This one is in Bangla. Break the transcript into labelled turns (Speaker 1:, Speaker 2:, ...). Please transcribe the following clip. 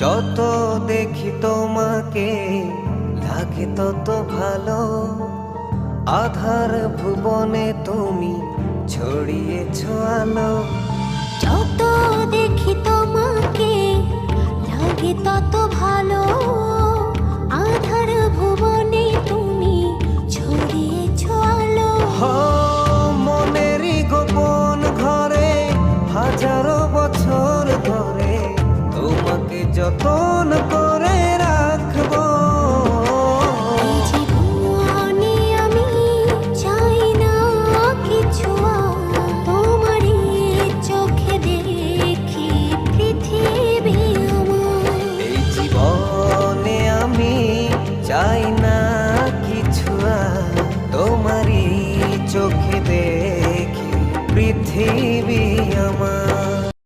Speaker 1: যত দেখি তোমাকে লাগে তত ভালো, আধার ভুবনে তুমি ছড়িয়েছ আলো।
Speaker 2: যত দেখি তোমাকে লাগে তত ভালো, আধার ভুবনে তুমি ছড়িয়েছ আলো।
Speaker 1: মনেরই গোপন ঘরে হাজারো বছর ধরে তোমাকে যতন